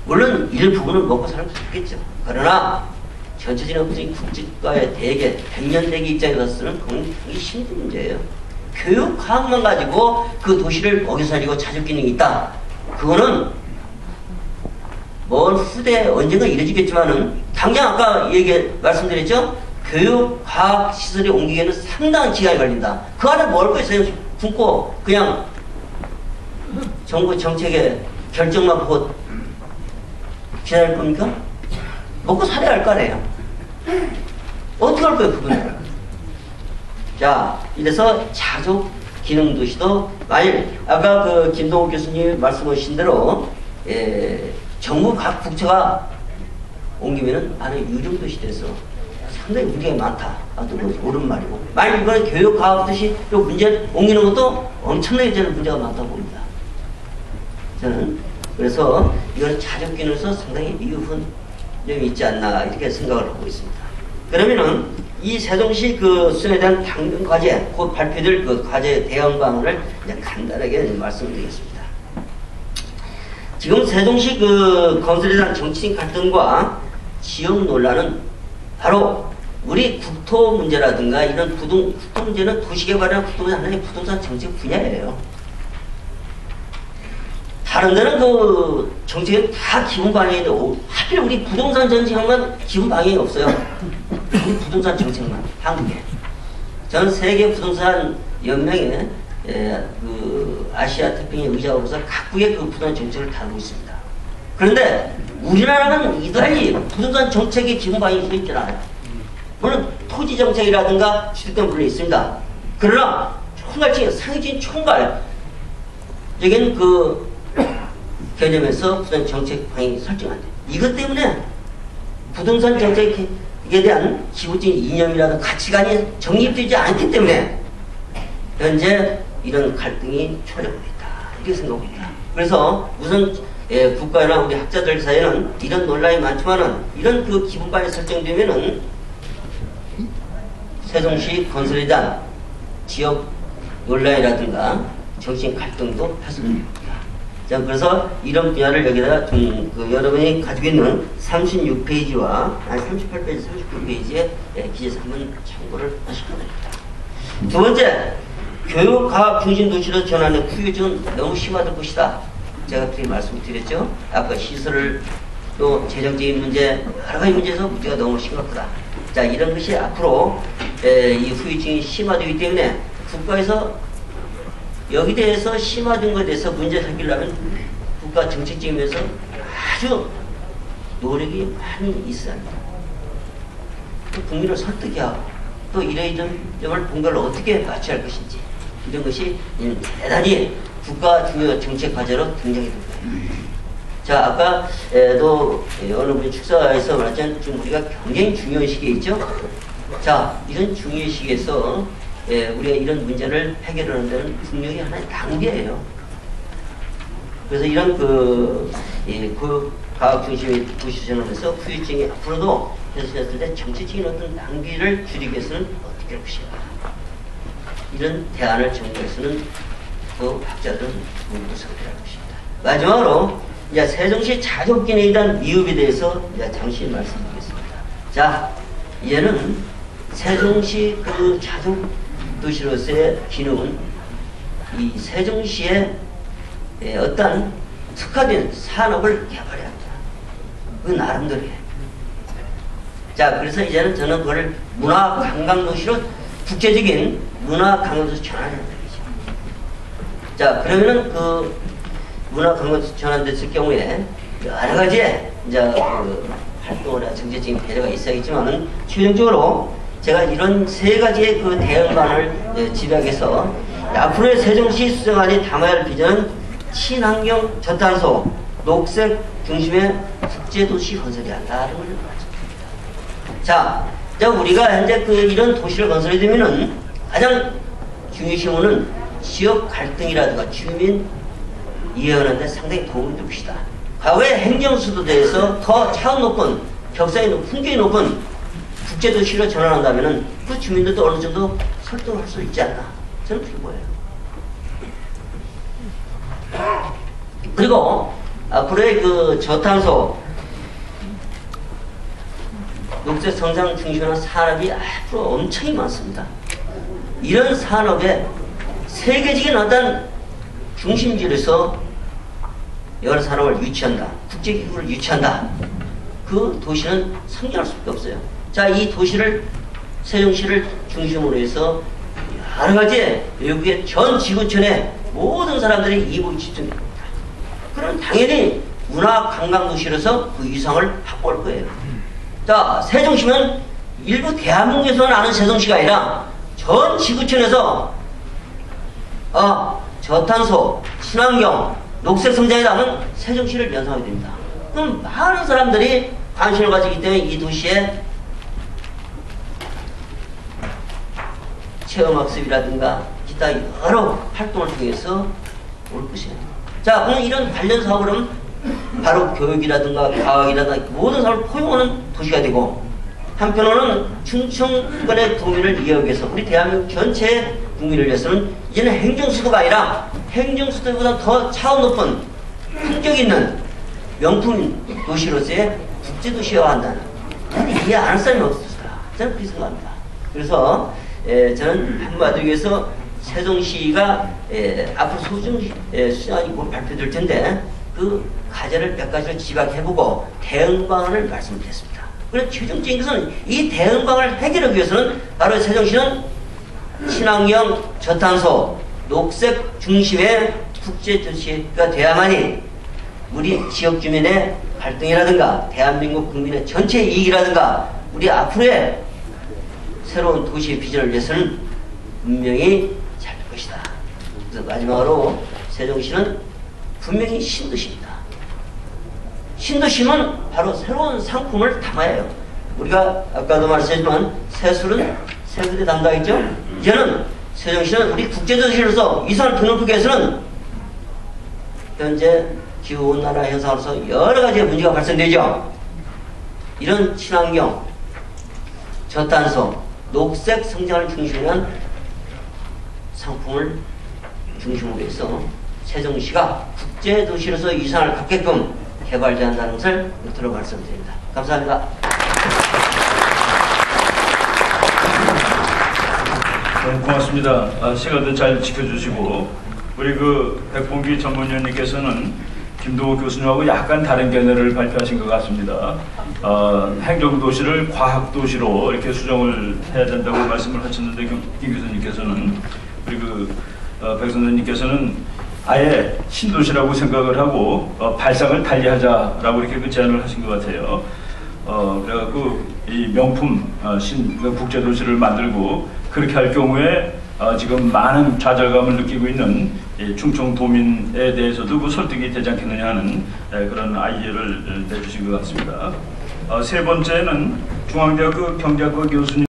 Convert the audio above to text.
물론 일부분은 먹고 살고 싶겠죠. 그러나 전체적인 어떤 국제과의 대개 100년 대기 입장에서는 굉장히 힘든 문제예요. 교육 과학만 가지고 그 도시를 먹여 살리고 자족 기능이 있다. 그거는 먼 후대 언젠가 이루어지겠지만은 당장 아까 말씀드렸죠. 교육 과학 시설에 옮기기에는 상당한 기간이 걸린다. 그 안에 뭘 거예요? 굶고 그냥 정부 정책의 결정만 보고 기다릴 겁니까? 먹고 살아야 할 거 아니에요. 어떻게 할 거예요, 그분은? 자, 이래서 자족 기능 도시도 만일 아까 그 김동욱 교수님 말씀하신 대로 정부 각 부처가 옮기면은 나는 유령 도시 돼서 상당히 문제가 많다. 또 옳은 말이고. 만일 이번에 교육 과학 도시 요 문제 옮기는 것도 엄청나게 저는 문제가 많다고 봅니다. 저는 그래서 이건 자족 기능에서 상당히 미흡한 점이 있지 않나 이렇게 생각을 하고 있습니다. 그러면은 이 세종시 그 수련에 대한 당근 과제, 곧 발표될 그 과제 대응 방안을 이제 간단하게 말씀드리겠습니다. 지금 세종시 그 건설에 대한 정치적 갈등과 지역 논란은 바로 우리 국토 문제라든가 이런 국토 문제는 도시개발이나 국토 하나의 부동산 정책 분야예요. 다른 데는 그 정책에 다 기본 방향이 있는데 하필 우리 부동산 정책만 기본 방향이 없어요. 우리 부동산 정책만 한국에. 저는 세계 부동산 연맹의 그 아시아 태평양 의장으로서 각국의 그 부동산 정책을 다루고 있습니다. 그런데 우리나라는 이달리 부동산 정책의 기본 방향이 서 있지 않아요. 물론 토지 정책이라든가 주택권 물론 있습니다. 그러나 총괄적인 상징 총괄적인 그 개념에서 부동산 정책 방향이 설정 안 돼요. 이것 때문에 부동산 정책에 대한 기본적인 이념이라든 가치관이 정립되지 않기 때문에 현재 이런 갈등이 초래하고 있다. 이렇게 생각하고 있다. 그래서 우선 국가나 우리 학자들 사이에는 이런 논란이 많지만은 이런 그 기본 방향이 설정되면은 세종시 건설에 대한 지역 논란이라든가 정신 갈등도 발생됩니다. 자, 그래서 이런 분야를 여기다가 좀 여러분이 가지고 있는 36페이지와 38페이지, 39페이지에 기재서 한번 참고를 하시기 바랍니다. 두 번째, 교육과학 중심 도시로 전환의 후유증은 너무 심화될 것이다. 제가 그렇게 말씀드렸죠. 아까 시설을 또 재정적인 문제, 여러 가지 문제에서 문제가 너무 심각하다. 자, 이런 것이 앞으로 이 후유증이 심화되기 때문에 국가에서 여기 대해서 심화된 것에 대해서 문제를 해결하면 국가 정책적인 면에서 아주 노력이 많이 있어야 합니다. 국민을 설득하고 또 이러이런 점을 본거를 어떻게 맞춰야 할 것인지 이런 것이 대단히 국가 중요 정책 과제로 등장이 될 거예요. 자, 아까도 어느 분이 축사에서 말했지만 지금 우리가 굉장히 중요한 시기에 있죠. 자, 이런 중요한 시기에서 우리가 이런 문제를 해결하는 데는 분명히 하나의 단계예요. 그래서 이런 그 과학 중심의 도시 전환에서 후유증이 앞으로도 현실했을 때 정치적인 어떤 낭비를 줄이기 위해서는 어떻게 할 것인가. 이런 대안을 정부에서는 그 학자들은 공부 상태할 것입니다. 마지막으로 이제 세종시 자족 기능에 대한 미흡에 대해서 이제 잠시 말씀드리겠습니다. 자, 얘는 세종시 그 자족 도시로서의 기능은 이 세종시의 어떤 특화된 산업을 개발해야 합니다. 그 나름대로예요. 자, 그래서 이제는 저는 그걸 문화 관광 도시로 국제적인 문화 관광 도시 전환해야 되죠. 자, 그러면은 그 문화 관광 도시 전환됐을 경우에 여러 가지 이제 그 활동이나 정책적인 배려가 있어야겠지만은 최종적으로 제가 이런 세 가지의 그 대응안을 집약해서 앞으로의 세종시 수정안이 담아야 할 비전은 친환경 저탄소 녹색 중심의 국제도시 건설이 한다는 걸 말씀드립니다. 자, 우리가 현재 그 이런 도시를 건설해 되면은 가장 중요시하는 지역 갈등이라든가 주민 이해하는데 상당히 도움이 될 것이다. 과거에 행정수도대에서 더 차원 높은 격상이 높은 풍경이 높은 국제도시로 전환한다면은 그 주민들도 어느 정도 설득할 수 있지 않나. 저는 그게 뭐예요. 그리고 앞으로의 그 저탄소 녹색 성장 중심으로 산업이 앞으로 엄청이 많습니다. 이런 산업에 세계적인 어떤 중심지로서 여러 산업을 유치한다. 국제기구를 유치한다. 그 도시는 성장할 수밖에 없어요. 자, 이 도시를 세종시를 중심으로 해서 여러 가지 외국의 전 지구촌에 모든 사람들이 이북이 집중됩니다. 그럼 당연히 문화 관광 도시로서 그 위상을 확보할 거예요. 자, 세종시면 일부 대한민국에서만 아는 세종시가 아니라 전 지구촌에서 저탄소, 친환경, 녹색 성장에 담은 세종시를 연상하게 됩니다. 그럼 많은 사람들이 관심을 가지기 때문에 이 도시에 체험학습이라든가 기타 여러 활동을 통해서 올 것이에요. 자, 오늘 이런 관련 사업은 바로 교육이라든가 과학이라든가 모든 사업을 포용하는 도시가 되고, 한편으로는 충청권의 국민을 이해하기 위해서 우리 대한민국 전체 국민을 위해서는 이제는 행정수도가 아니라 행정수도보다 더 차원 높은 품격 있는 명품 도시로서의 국제도시여야 한다는, 이해 안 할 사람이 없었어요. 저는 그렇게 생각합니다. 그래서 저는 한마디로 해서 세종시가 앞으로 수정안이 곧 발표될 텐데 그 과제를 몇 가지를 지각해보고 대응방안을 말씀드렸습니다. 그래서 최종적인 것은 이 대응방안을 해결하기 위해서는 바로 세종시는 친환경, 저탄소, 녹색 중심의 국제도시가 돼야만이 우리 지역 주민의 발등이라든가 대한민국 국민의 전체 이익이라든가 우리 앞으로의 새로운 도시의 비전을 위해서는 분명히 잘 될 것이다. 그래서 마지막으로 세종시는 분명히 신도시입니다. 신도시는 바로 새로운 상품을 담아야 해요. 우리가 아까도 말씀했지만 세술은 세술에 담당했죠. 이제는 세종시는 우리 국제도시로서 위상을 등록하기 위해서는 현재 기후온난화 현상으로서 여러 가지 문제가 발생되죠. 이런 친환경, 저탄소, 녹색 성장을 중심으로 한 상품을 중심으로 해서 세종시가 국제도시로서 위상을 갖게끔 개발돼야 한다는 것을 끝으로 말씀드립니다. 감사합니다. 고맙습니다. 시간도 잘 지켜주시고, 우리 그 백봉기 전문위원님께서는 김동호 교수님하고 약간 다른 견해를 발표하신 것 같습니다. 행정도시를 과학도시로 이렇게 수정을 해야 된다고 말씀을 하셨는데, 김 교수님께서는, 우리 백 선생님께서는 아예 신도시라고 생각을 하고 발상을 달리하자라고 이렇게 제안을 하신 것 같아요. 그래갖고 이 명품 국제도시를 만들고 그렇게 할 경우에 지금 많은 좌절감을 느끼고 있는 충청도민에 대해서도 그 설득이 되지 않겠느냐 하는 그런 아이디어를 내주신 것 같습니다. 세 번째는 중앙대학교 경제학과 교수님